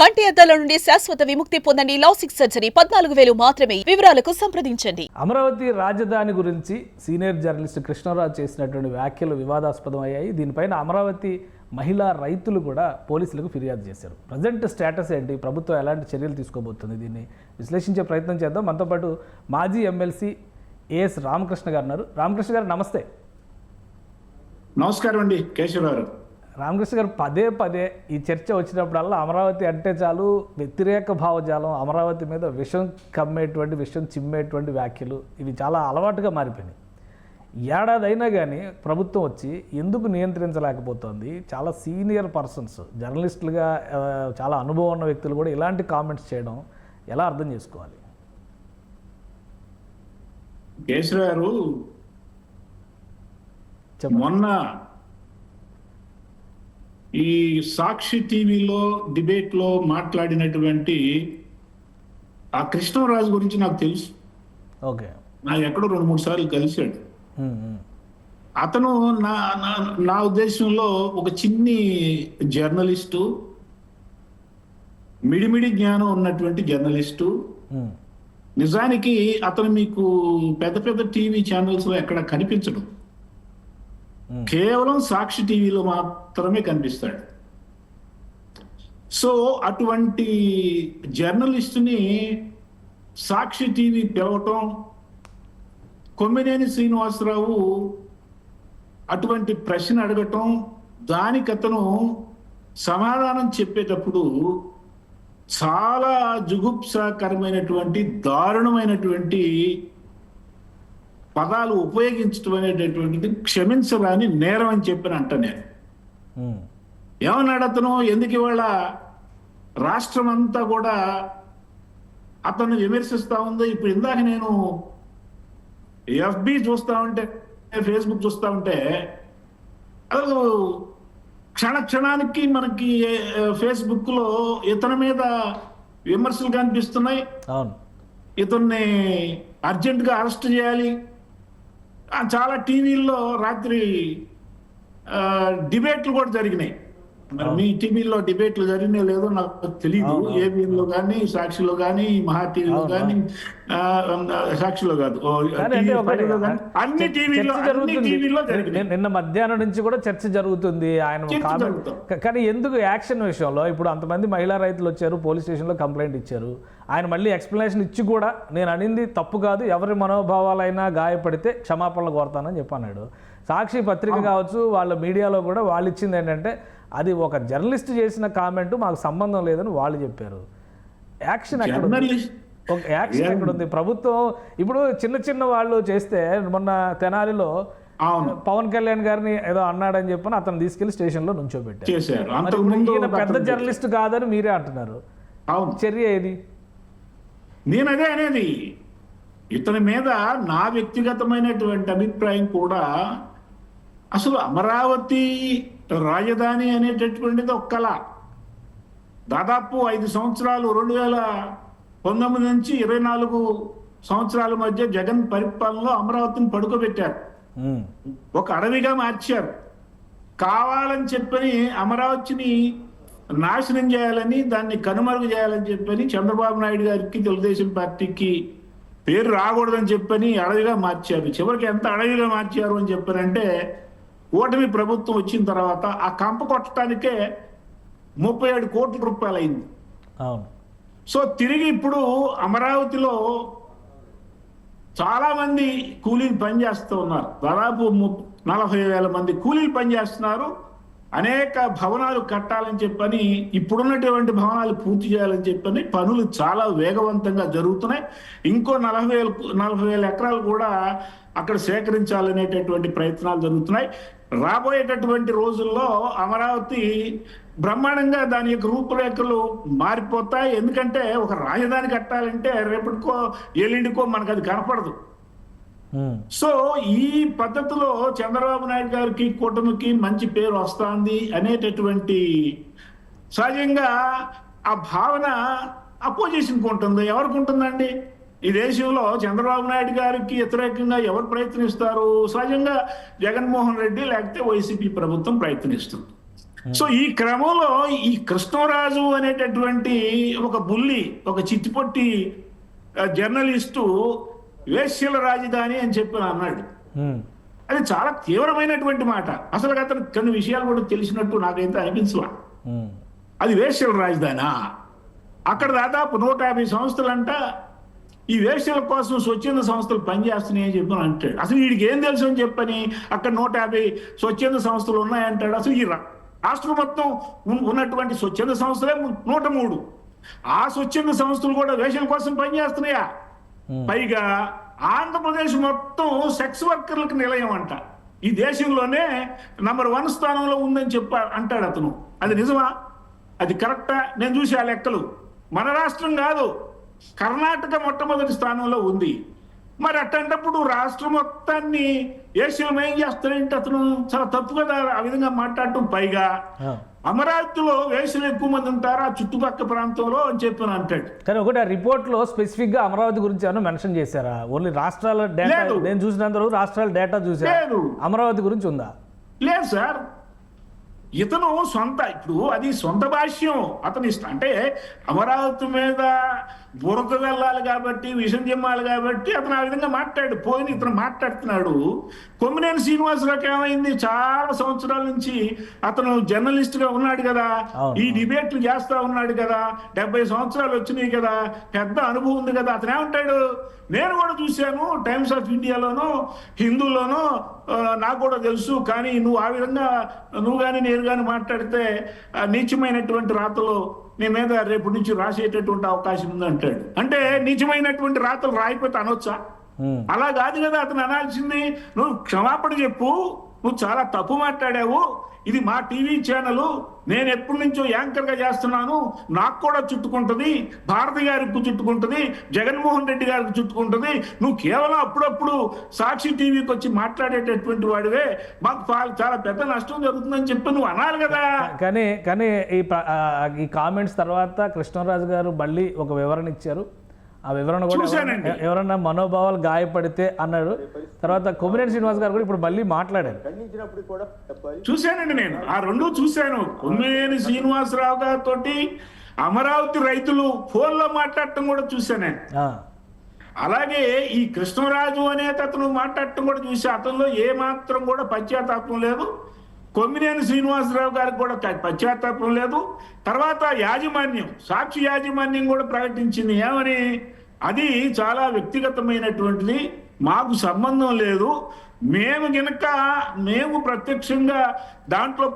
కంటి అద్దాల నుండి శాశ్వత విముక్తి పొందండి. లాసిక్ సర్జరీ 14,000 మాత్రమే. వివరాలకు సంప్రదించండి. అమరావతి రాజధాని గురించి సీనియర్ జర్నలిస్ట్ కృష్ణరాజు చేసినటువంటి వ్యాఖ్యలు వివాదాస్పదం అయ్యాయి. దీనిపైన అమరావతి మహిళా రైతులు కూడా పోలీసులకు ఫిర్యాదు చేశారు. ప్రజెంట్ స్టేటస్ ఏంటి, ప్రభుత్వం ఎలాంటి చర్యలు తీసుకోబోతుంది, దీన్ని విశ్లేషించే ప్రయత్నం చేద్దాం. మనతో పాటు మాజీ ఎమ్మెల్సీ ఏఎస్ రామకృష్ణ గారు ఉన్నారు. రామకృష్ణ గారు నమస్తే. నమస్కారం అండి కేశవరావు. రామకృష్ణ గారు, పదే పదే ఈ చర్చ వచ్చినప్పుడల్లా అమరావతి అంటే చాలు వ్యతిరేక భావజాలం, అమరావతి మీద విషం కమ్మేటువంటి, విషం చిమ్మేటువంటి వ్యాఖ్యలు ఇవి చాలా అలవాటుగా మారిపోయినాయి. ఏడాది అయినా కానీ ప్రభుత్వం వచ్చి ఎందుకు నియంత్రించలేకపోతుంది? చాలా సీనియర్ పర్సన్స్, జర్నలిస్టులుగా చాలా అనుభవం ఉన్న వ్యక్తులు కూడా ఇలాంటి కామెంట్స్ చేయడం ఎలా అర్థం చేసుకోవాలి? కేశవరావు, మొన్న ఈ సాక్షి టీవీలో డిబేట్లో మాట్లాడినటువంటి ఆ కృష్ణరాజు గురించి నాకు తెలుసు. ఓకే, నాకు ఎక్కడో 2-3 సార్లు కలిశాడు. అతను నా ఉద్దేశంలో ఒక చిన్ని జర్నలిస్టు, మిడిమిడి జ్ఞానం ఉన్నటువంటి జర్నలిస్టు. నిజానికి అతను మీకు పెద్ద పెద్ద టీవీ ఛానల్స్లో ఎక్కడ కనిపించడు, కేవలం సాక్షి టీవీలో మాత్రమే కనిపిస్తాడు. సో అటువంటి జర్నలిస్టుని సాక్షి టీవీ పిలవటం, కొమ్మినేని శ్రీనివాసరావు అటువంటి ప్రశ్న అడగటం, దానికి అతను సమాధానం చెప్పేటప్పుడు చాలా జుగుప్సాకరమైనటువంటి, దారుణమైనటువంటి పదాలు ఉపయోగించడం అనేటటువంటిది క్షమించరాని నేరం అని చెప్పిన అంట. నేను ఏమన్నాడు అతను, ఎందుకు ఇవాళ రాష్ట్రం అంతా కూడా అతను విమర్శిస్తూ ఉందో. ఇప్పుడు ఇందాక నేను ఎఫ్బి చూస్తా ఉంటే, ఫేస్బుక్ చూస్తా ఉంటే, అసలు క్షణానికి మనకి ఫేస్బుక్ లో ఇతని మీద విమర్శలు కనిపిస్తున్నాయి. ఇతన్ని అర్జెంటుగా అరెస్ట్ చేయాలి. చాలా టీవీల్లో రాత్రి డిబేట్లు కూడా జరిగినాయి. మరి మీ టీవీలో డిబేట్లు జరిగినాయి లేదో నాకు తెలియదు. ఏబిఎన్లో కానీ, సాక్షిలో కానీ, మహా టీవీలో కానీ, సాక్షిలో కాదు, అన్ని టీవీలో జరిగినాయి. నిన్న మధ్యాహ్నం నుంచి కూడా చర్చ జరుగుతుంది ఆయన. కానీ ఎందుకు యాక్షన్ విషయంలో ఇప్పుడు అంతమంది మహిళా రైతులు వచ్చారు, పోలీస్ స్టేషన్లో కంప్లైంట్ ఇచ్చారు. ఆయన మళ్ళీ ఎక్స్ప్లెనేషన్ ఇచ్చి కూడా నేను అనింది తప్పు కాదు, ఎవరి మనోభావాలైనా గాయపడితే క్షమాపణలు కోరుతానని చెప్పన్నాడు. సాక్షి పత్రిక కావచ్చు, వాళ్ళ మీడియాలో కూడా వాళ్ళు ఇచ్చింది ఏంటంటే అది ఒక జర్నలిస్ట్ చేసిన కామెంట్, మాకు సంబంధం లేదని వాళ్ళు చెప్పారు. యాక్షన్ ఎక్కడ ఉంది? ప్రభుత్వం ఇప్పుడు చిన్న చిన్న వాళ్ళు చేస్తే, మొన్న తెనాలిలో పవన్ కళ్యాణ్ గారిని ఏదో అన్నాడని చెప్పని అతను తీసుకెళ్లి స్టేషన్లో నుంచోబెట్టారు. ఈయన పెద్ద జర్నలిస్ట్ కాదని మీరే అంటున్నారు. చర్య ఏది? నేను అదే అనేది. ఇతని మీద నా వ్యక్తిగతమైనటువంటి అభిప్రాయం కూడా, అసలు అమరావతి రాజధాని అనేటటువంటిది ఒక కళ. దాదాపు 5 సంవత్సరాలు, 2019 నుంచి 24 సంవత్సరాల మధ్య జగన్ పరిపాలనలో అమరావతిని పడుకోబెట్టారు, ఒక అడవిగా మార్చారు. కావాలని చెప్పని అమరావతిని నాశనం చేయాలని, దాన్ని కనుమరుగు చేయాలని చెప్పని చంద్రబాబు నాయుడు గారికి, తెలుగుదేశం పార్టీకి పేరు రాకూడదని చెప్పని అడవిగా మార్చారు. చివరికి ఎంత అడవిగా మార్చారు అని చెప్పారంటే, ఓటమి ప్రభుత్వం వచ్చిన తర్వాత ఆ కంప కొట్టడానికే 37 కోట్ల రూపాయలు అయింది. సో తిరిగి ఇప్పుడు అమరావతిలో చాలా మంది కూలీలు పనిచేస్తూ ఉన్నారు. దాదాపు 40,000 మంది కూలీలు పనిచేస్తున్నారు. అనేక భవనాలు కట్టాలని చెప్పని, ఇప్పుడున్నటువంటి భవనాలు పూర్తి చేయాలని చెప్పని పనులు చాలా వేగవంతంగా జరుగుతున్నాయి. ఇంకో 40,000 ఎకరాలు కూడా అక్కడ సేకరించాలనేటటువంటి ప్రయత్నాలు జరుగుతున్నాయి. రాబోయేటటువంటి రోజుల్లో అమరావతి బ్రహ్మాండంగా దాని యొక్క రూపురేఖలు మారిపోతాయి. ఎందుకంటే ఒక రాజధాని కట్టాలంటే రేపటికో ఎల్లుండికో మనకు అది కనపడదు. సో ఈ పద్ధతిలో చంద్రబాబు నాయుడు గారికి, కూటమికి మంచి పేరు వస్తుంది అనేటటువంటి సహజంగా ఆ భావన అపోజిషన్కి ఉంటుంది. ఎవరికి ఉంటుందండి? ఈ దేశంలో చంద్రబాబు నాయుడు గారికి వ్యతిరేకంగా ఎవరు ప్రయత్నిస్తారు? సహజంగా జగన్మోహన్ రెడ్డి లేకపోతే వైసీపీ ప్రభుత్వం ప్రయత్నిస్తుంది. సో ఈ క్రమంలో ఈ కృష్ణరాజు అనేటటువంటి ఒక బుల్లి, ఒక చిట్టిపొట్టి జర్నలిస్టు వేశ్యల రాజధాని అని చెప్పి అన్నాడు. అది చాలా తీవ్రమైనటువంటి మాట. అసలు అతను కొన్ని విషయాలు కూడా తెలిసినట్టు నాకైతే అనిపించలా. అది వేశ్యల రాజధానా? అక్కడ దాదాపు 150 సంస్థలంట ఈ వేశ్యల కోసం స్వచ్ఛంద సంస్థలు పనిచేస్తున్నాయని చెప్పని అంటాడు. అసలు వీడికి ఏం తెలుసు అని చెప్పని అక్కడ 150 స్వచ్ఛంద సంస్థలు ఉన్నాయంటాడు. అసలు ఈ రాష్ట్రం మొత్తం ఉన్నటువంటి స్వచ్ఛంద సంస్థలే 103. ఆ స్వచ్ఛంద సంస్థలు కూడా వేశ్యల కోసం పనిచేస్తున్నాయా? పైగా ఆంధ్రప్రదేశ్ మొత్తం సెక్స్ వర్కర్లకు నిలయం అంట. ఈ దేశంలోనే నంబర్ 1 స్థానంలో ఉందని అంటాడు అతను. అది నిజమా? అది కరెక్టా? నేను చూసి ఆ లెక్కలు. మన రాష్ట్రం కాదు, కర్ణాటక మొట్టమొదటి స్థానంలో ఉంది. మరి అట్టంటప్పుడు రాష్ట్రం మొత్తాన్ని ఏషియం ఏం చేస్తాడంటే అతను చాలా తప్పు కదా ఆ విధంగా మాట్లాడటం. పైగా అమరావతిలో వేసులు ఎక్కువ మంది ఉంటారు ఆ చుట్టుపక్కల ప్రాంతంలో అని చెప్పి అంటాడు. కానీ ఒకటి ఆ రిపోర్ట్ లో స్పెసిఫిక్ గా అమరావతి గురించి ఏమైనా మెన్షన్ చేశారా? ఓన్లీ రాష్ట్రాల డేటా నేను చూసినంత వరకు రాష్ట్రాల డేటా చూసాను, అమరావతి గురించి ఉందా? లేదు సార్. ఇతను ఇప్పుడు అది సొంత భాష్యం అతని ఇష్టం. అంటే అమరావతి మీద బురద వెళ్ళాలి కాబట్టి, విషం చెమ్మాలి కాబట్టి అతను ఆ విధంగా పోయిన ఇతను మాట్లాడుతున్నాడు. కొమ్మినేని శ్రీనివాసరావుకి ఏమైంది? చాలా సంవత్సరాల నుంచి అతను జర్నలిస్ట్ గా ఉన్నాడు కదా, ఈ డిబేట్లు చేస్తా ఉన్నాడు కదా, 70 సంవత్సరాలు వచ్చినాయి కదా, పెద్ద అనుభవం ఉంది కదా. అతను ఏమంటాడు? నేను కూడా చూశాను టైమ్స్ ఆఫ్ ఇండియాలోనూ హిందూలోనూ, నాకు కూడా తెలుసు. కానీ నువ్వు ఆ విధంగా నువ్వు కానీ నేను కానీ మాట్లాడితే నీచమైనటువంటి రాతలు నీ మీద రేపు నుంచి రాసేటటువంటి అవకాశం ఉంది అంటాడు. అంటే నీచమైనటువంటి రాతలు రాయిపోతే అనొచ్చా? అలా కాదు కదా అతను అనాల్సింది. నువ్వు క్షమాపణ చెప్పు, నువ్వు చాలా తప్పు మాట్లాడావు, ఇది మా టీవీ ఛానల్, నేను ఎప్పటి నుంచో యాంకర్ గా చేస్తున్నాను, నాకు కూడా చుట్టుకుంటుంది, భారతి గారికి చుట్టుకుంటుంది, జగన్మోహన్ రెడ్డి గారికి చుట్టుకుంటుంది, నువ్వు కేవలం అప్పుడప్పుడు సాక్షి టీవీకి వచ్చి మాట్లాడేటటువంటి వాడివే, మాకు చాలా పెద్ద నష్టం జరుగుతుందని చెప్పి నువ్వు అనాలి కదా. కానీ ఈ కామెంట్స్ తర్వాత కృష్ణరాజు గారు మళ్ళీ ఒక వివరణ ఇచ్చారు. ఆ వివరణ కూడా ఎవరన్నా మనోభావాలు గాయపడితే అన్నాడు. తర్వాత కొమ్మినేని శ్రీనివాస్ గారు కూడా ఇప్పుడు మళ్ళీ మాట్లాడారు. చూశానండి, నేను ఆ రెండు చూశాను. కొమ్మినేని శ్రీనివాసరావు గారితో అమరావతి రైతులు ఫోన్లో మాట్లాడటం కూడా చూశాను. అలాగే ఈ కృష్ణరాజు అనే అతను మాట్లాడటం కూడా చూసా. అతనిలో ఏ మాత్రం కూడా పశ్చాత్తాపం లేదు. కొమ్మినేని శ్రీనివాసరావు గారికి కూడా పశ్చాత్తాపం లేదు. తర్వాత యాజమాన్యం, సాక్షి యాజమాన్యం కూడా ప్రకటించింది ఏమని? అది చాలా వ్యక్తిగతమైనటువంటిది, మాకు సంబంధం లేదు, మేము ప్రత్యక్షంగా దాంట్లో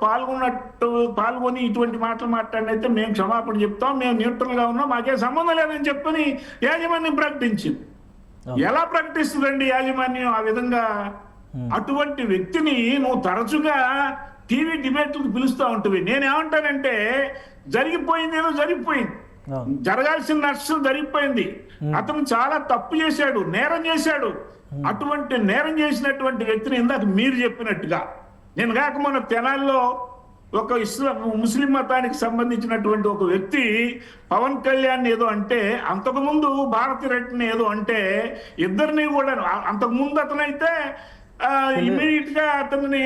పాల్గొని ఇటువంటి మాటలు మాట్లాడినైతే మేము క్షమాపణ చెప్తాం, మేము న్యూట్రల్ గా ఉన్నాం, మాకే సంబంధం లేదని చెప్పని యాజమాన్యం ప్రకటించింది. ఎలా ప్రకటిస్తుందండి యాజమాన్యం ఆ విధంగా? అటువంటి వ్యక్తిని నువ్వు తరచుగా టీవీ డిబేట్లకు పిలుస్తూ ఉంటుంది. నేనేమంటానంటే జరిగిపోయింది ఏదో జరిగిపోయింది, జరగాల్సిన నష్టం జరిగిపోయింది. అతను చాలా తప్పు చేశాడు, నేరం చేశాడు. అటువంటి నేరం చేసినటువంటి వ్యక్తిని ఇందాక మీరు చెప్పినట్టుగా, నేను కాక మొన్న తెనాల్లో ఒక ముస్లిం మతానికి సంబంధించినటువంటి ఒక వ్యక్తి పవన్ కళ్యాణ్ ఏదో అంటే, అంతకుముందు భారతి రెడ్డిని ఏదో అంటే, ఇద్దరిని కూడా అంతకుముందు అతనైతే ఇమీడియట్ గా అతన్ని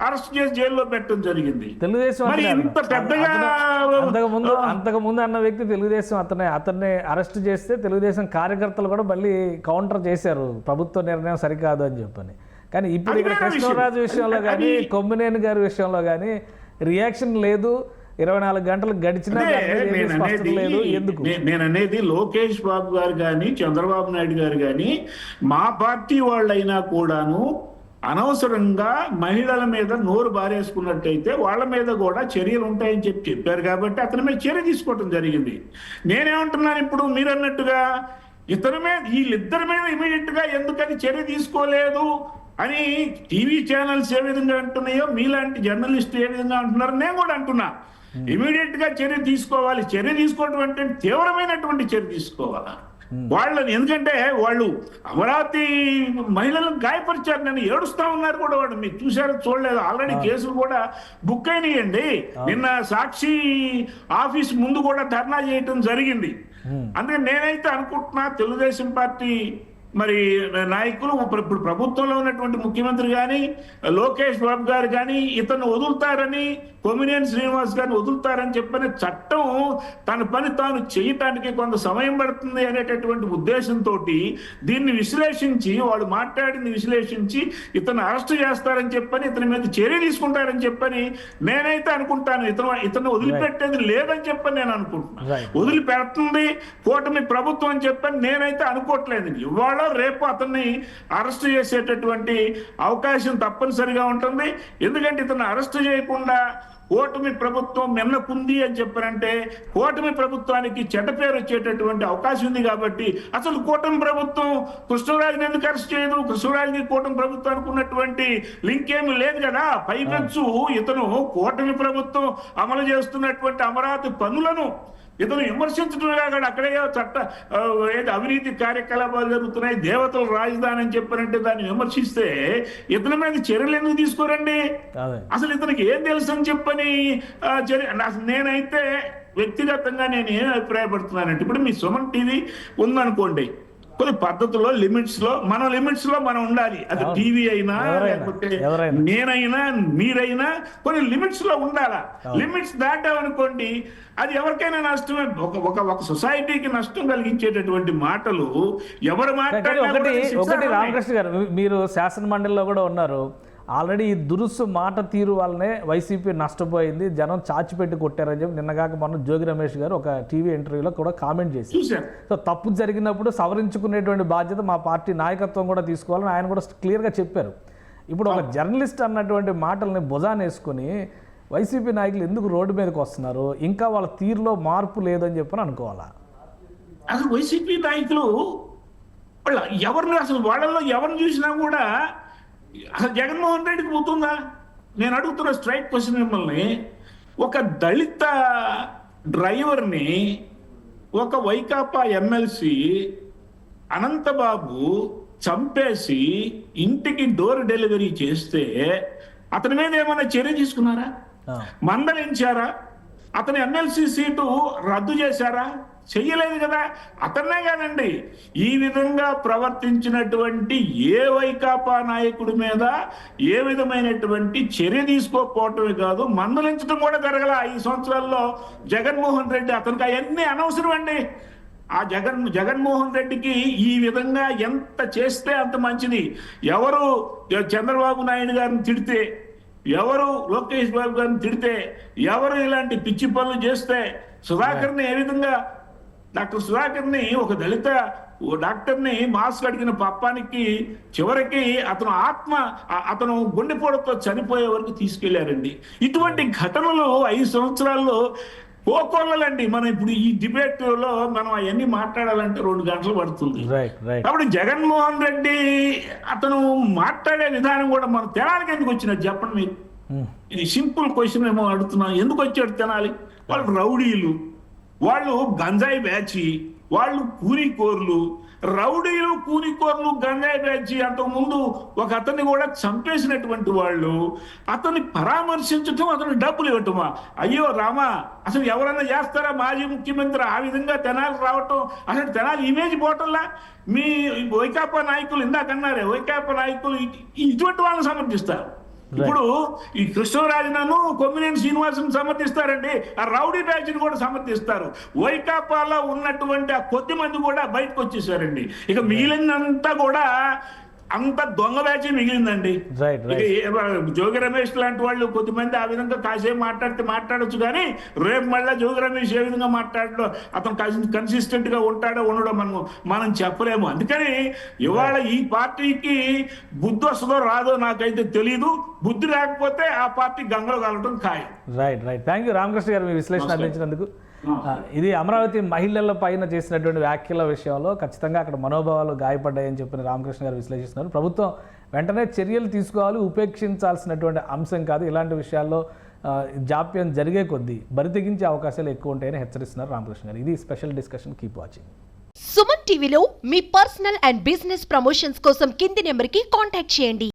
అరెస్ట్ చేసి జైల్లో పెట్టడం జరిగింది. తెలుగుదేశం అంతకుముందు అన్న వ్యక్తి తెలుగుదేశం అతన్ని అరెస్ట్ చేస్తే తెలుగుదేశం కార్యకర్తలు కూడా మళ్ళీ కౌంటర్ చేశారు, ప్రభుత్వ నిర్ణయం సరికాదు అని చెప్పని. కానీ ఇప్పుడు ఇక్కడ కృష్ణరాజు విషయంలో కానీ కొమ్మినేని గారి విషయంలో కానీ రియాక్షన్ లేదు. 24 గంటలు గడిచినా లేదు. ఎందుకు నేననేది, లోకేష్ బాబు గారు కానీ చంద్రబాబు నాయుడు గారు కానీ మా పార్టీ వాళ్ళైనా కూడాను అనవసరంగా మహిళల మీద నోరు బారేసుకున్నట్టయితే వాళ్ళ మీద కూడా చర్యలు ఉంటాయని చెప్పారు కాబట్టి అతని మీద చర్య తీసుకోవడం జరిగింది. నేనేమంటున్నాను, ఇప్పుడు మీరు అన్నట్టుగా వీళ్ళిద్దరి మీద ఇమీడియట్ గా ఎందుకని చర్య తీసుకోలేదు అని టీవీ ఛానల్స్ ఏ విధంగా అంటున్నాయో, మీలాంటి జర్నలిస్టు ఏ విధంగా అంటున్నారో నేను కూడా అంటున్నా. ఇమీడియట్ గా చర్య తీసుకోవాలి. చర్య తీసుకోవడం అంటే తీవ్రమైనటువంటి చర్య తీసుకోవాలా వాళ్ళని. ఎందుకంటే వాళ్ళు అమరావతి మహిళలను గాయపరిచారు, నేను ఏడుస్తా ఉన్నారు కూడా వాడు. మీరు చూసారో చూడలేదు, ఆల్రెడీ కేసులు కూడా బుక్ అయినాయండి. నిన్న సాక్షి ఆఫీస్ ముందు కూడా ధర్నా చేయటం జరిగింది. అందుకని నేనైతే అనుకుంటున్నా తెలుగుదేశం పార్టీ మరి నాయకులు ఇప్పుడు ప్రభుత్వంలో ఉన్నటువంటి ముఖ్యమంత్రి కానీ లోకేష్ బాబు గారు కానీ ఇతను వదులుతారని, కొమ్మినేని శ్రీనివాస్ గారిని వదులుతారని చెప్పని చట్టం తన పని తాను చేయటానికి కొంత సమయం పడుతుంది అనేటటువంటి ఉద్దేశంతో దీన్ని విశ్లేషించి, వాళ్ళు మాట్లాడింది విశ్లేషించి ఇతను అరెస్ట్ చేస్తారని చెప్పని, ఇతని మీద చర్య తీసుకుంటారని చెప్పని నేనైతే అనుకుంటాను. ఇతను వదిలిపెట్టేది లేదని చెప్పని నేను అనుకుంటున్నాను. వదిలిపెడుతుంది కూటమి ప్రభుత్వం అని చెప్పని నేనైతే అనుకోవట్లేదు. ఇవాళ రేపు అతన్ని అరెస్ట్ చేసేటటువంటి అవకాశం తప్పనిసరిగా ఉంటుంది. ఎందుకంటే ఇతను అరెస్ట్ చేయకుండా కూటమి ప్రభుత్వం నిన్నకుంది అని చెప్పారంటే కూటమి ప్రభుత్వానికి చెడ్డ పేరు వచ్చేటటువంటి అవకాశం ఉంది. కాబట్టి అసలు కూటమి ప్రభుత్వం కృష్ణరాజుని ఎందుకు అరెస్ట్ చేయదు? కృష్ణరాజుకి కూటమి ప్రభుత్వానికి ఉన్నటువంటి లింక్ ఏమి లేదు కదా. పైపెచ్చు ఇతను కూటమి ప్రభుత్వం అమలు చేస్తున్నటువంటి అమరావతి పనులను ఇతను విమర్శించడమే కాదు, అక్కడే ఏది అవినీతి కార్యకలాపాలు జరుగుతున్నాయి, దేవతల రాజధాని అని చెప్పారంటే దాన్ని విమర్శిస్తే ఇతని మీద చర్యలు ఎందుకు తీసుకోరండి? అసలు ఇతనికి ఏం తెలుసు అని చెప్పని నేనైతే వ్యక్తిగతంగా నేను ఏం అభిప్రాయపడుతున్నానంటే, ఇప్పుడు మీ సుమన్ టీవీ ఉందనుకోండి, కొన్ని పద్ధతుల్లో లిమిట్స్ లో మనం ఉండాలి. అది టీవీ అయినా లేకపోతే నేనైనా మీరైనా కొన్ని లిమిట్స్ లో ఉండాలా. లిమిట్స్ దాటామనుకోండి అది ఎవరికైనా నష్టమే. ఒక సొసైటీకి నష్టం కలిగించేటటువంటి మాటలు ఎవరు మాట్లాడినా. ఒకటి రామకృష్ణ గారు, మీరు శాసన మండలిలో కూడా ఉన్నారు. ఆల్రెడీ ఈ దురుసు మాట తీరు వల్లనే వైసీపీ నష్టపోయింది, జనం చాచిపెట్టి కొట్టారని చెప్పి నిన్నగాక మొన్న జోగి రమేష్ గారు ఒక టీవీ ఇంటర్వ్యూలో కూడా కామెంట్ చేశారు. సో తప్పు జరిగినప్పుడు సవరించుకునేటువంటి బాధ్యత మా పార్టీ నాయకత్వం కూడా తీసుకోవాలని ఆయన కూడా క్లియర్గా చెప్పారు. ఇప్పుడు ఒక జర్నలిస్ట్ అన్నటువంటి మాటల్ని భుజాన్ని వేసుకొని వైసీపీ నాయకులు ఎందుకు రోడ్డు మీదకి వస్తున్నారు? ఇంకా వాళ్ళ తీరులో మార్పు లేదని చెప్పని అనుకోవాలా? అసలు వైసీపీ నాయకులు వాళ్ళల్లో ఎవరిని చూసినా కూడా అసలు జగన్మోహన్ రెడ్డికి పోతుందా? నేను అడుగుతున్న స్ట్రైట్ క్వశ్చన్ మిమ్మల్ని. ఒక దళిత డ్రైవర్ని ఒక వైకాపా ఎమ్మెల్సీ అనంతబాబు చంపేసి ఇంటికి డోర్ డెలివరీ చేస్తే అతని మీద ఏమైనా చర్య తీసుకున్నారా? మందలించారా? అతని ఎమ్మెల్సీ సీటు రద్దు చేశారా? చెయ్యలేదు కదా. అతన్నే కాదండి, ఈ విధంగా ప్రవర్తించినటువంటి ఏ వైకాపా నాయకుడి మీద ఏ విధమైనటువంటి చర్య తీసుకోకపోవటమే కాదు, మందలించడం కూడా జరగల 5 సంవత్సరాల్లో జగన్మోహన్ రెడ్డి. అతనికి అవన్నీ అనవసరం అండి. ఆ జగన్మోహన్ రెడ్డికి ఈ విధంగా ఎంత చేస్తే అంత మంచిది. ఎవరు చంద్రబాబు నాయుడు గారిని తిడితే, ఎవరు లోకేష్ బాబు గారిని తిడితే, ఎవరు ఇలాంటి పిచ్చి పనులు చేస్తే, సుధాకర్ని ఏ విధంగా, డాక్టర్ సుధాకర్ని ఒక దళిత డాక్టర్ని మాస్క్ అడిగిన పాపానికి చివరికి అతను గుండెపోటుతో చనిపోయే వరకు తీసుకెళ్లారండి. ఇటువంటి ఘటనలు 5 సంవత్సరాల్లో పోకోళ్ళండి. మనం ఇప్పుడు ఈ డిబేట్ లో మనం అవన్నీ మాట్లాడాలంటే 2 గంటలు పడుతుంది. కాబట్టి జగన్మోహన్ రెడ్డి అతను మాట్లాడే విధానం కూడా మన తెనాలికి ఎందుకు వచ్చినట్టు చెప్పండి మీరు. ఇది సింపుల్ క్వశ్చన్ ఏమో అడుగుతున్నాను. ఎందుకు వచ్చాడు తెనాలి? వాళ్ళు రౌడీలు, వాళ్ళు గంజాయి బ్యాచి, వాళ్ళు కూనికోర్లు. రౌడీలు, కూనికోర్లు, గంజాయి బ్యాచి అంతకుముందు ఒక అతన్ని కూడా చంపేసినటువంటి వాళ్ళు. అతన్ని పరామర్శించటం, అతను డబ్బులు ఇవ్వటమా? అయ్యో రామా, అసలు ఎవరన్నా చేస్తారా? మాజీ ముఖ్యమంత్రి ఆ విధంగా తెనాలి రావటం, అసలు తెనాలి ఇమేజ్ పోవటంలా. మీ వైకాపా నాయకులు ఇందాకన్నారే, వైకాపా నాయకులు ఇటువంటి వాళ్ళని సమర్థిస్తారు. ఇప్పుడు ఈ కృష్ణరాజును, కొమ్మినేని శ్రీనివాసును సమర్థిస్తారండి, ఆ రౌడీ బ్యాచ్ ని కూడా సమర్థిస్తారు. వైకాపాలో ఉన్నటువంటి ఆ కొద్ది మంది కూడా బయటకు వచ్చేసారండి. ఇక మిగిలినంతా కూడా అంత దొంగ బ్యాచ్ మిగిలిందండి. జోగి రమేష్ లాంటి వాళ్ళు కొద్దిమంది ఆ విధంగా కాసేపు మాట్లాడొచ్చు, కానీ రేపు మళ్ళీ జోగి రమేష్ ఏ విధంగా మాట్లాడో, అతను కన్సిస్టెంట్ గా ఉంటాడో ఉండడో మనం చెప్పలేము. అందుకని ఇవాళ ఈ పార్టీకి బుద్ధి వస్తుందో రాదో నాకైతే తెలీదు. బుద్ధి లేకపోతే ఆ పార్టీ గంగలో కలవటం ఖాయం. రైట్. థ్యాంక్ యూ రామకృష్ణ గారు, మీ విశ్లేషణ అందించినందుకు. ఇది అమరావతి మహిళల పైన చేసినటువంటి వ్యాఖ్యల విషయంలో ఖచ్చితంగా అక్కడ మనోభావాలు గాయపడ్డాయని చెప్పిన రామకృష్ణ గారు విశ్లేషిస్తున్నారు. ప్రభుత్వం వెంటనే చర్యలు తీసుకోవాలి, ఉపేక్షించాల్సినటువంటి అంశం కాదు. ఇలాంటి విషయాల్లో జాప్యం జరిగే కొద్దీ బరితెగించే అవకాశాలు ఎక్కువ ఉంటాయని హెచ్చరిస్తున్నారు రామకృష్ణ గారు. ఇది special discussion. Keep watching. Suman టీవీలో మీ పర్సనల్ అండ్ బిజినెస్ ప్రమోషన్స్ కోసం కింది నెంబర్కి కాంటాక్ట్ చేయండి.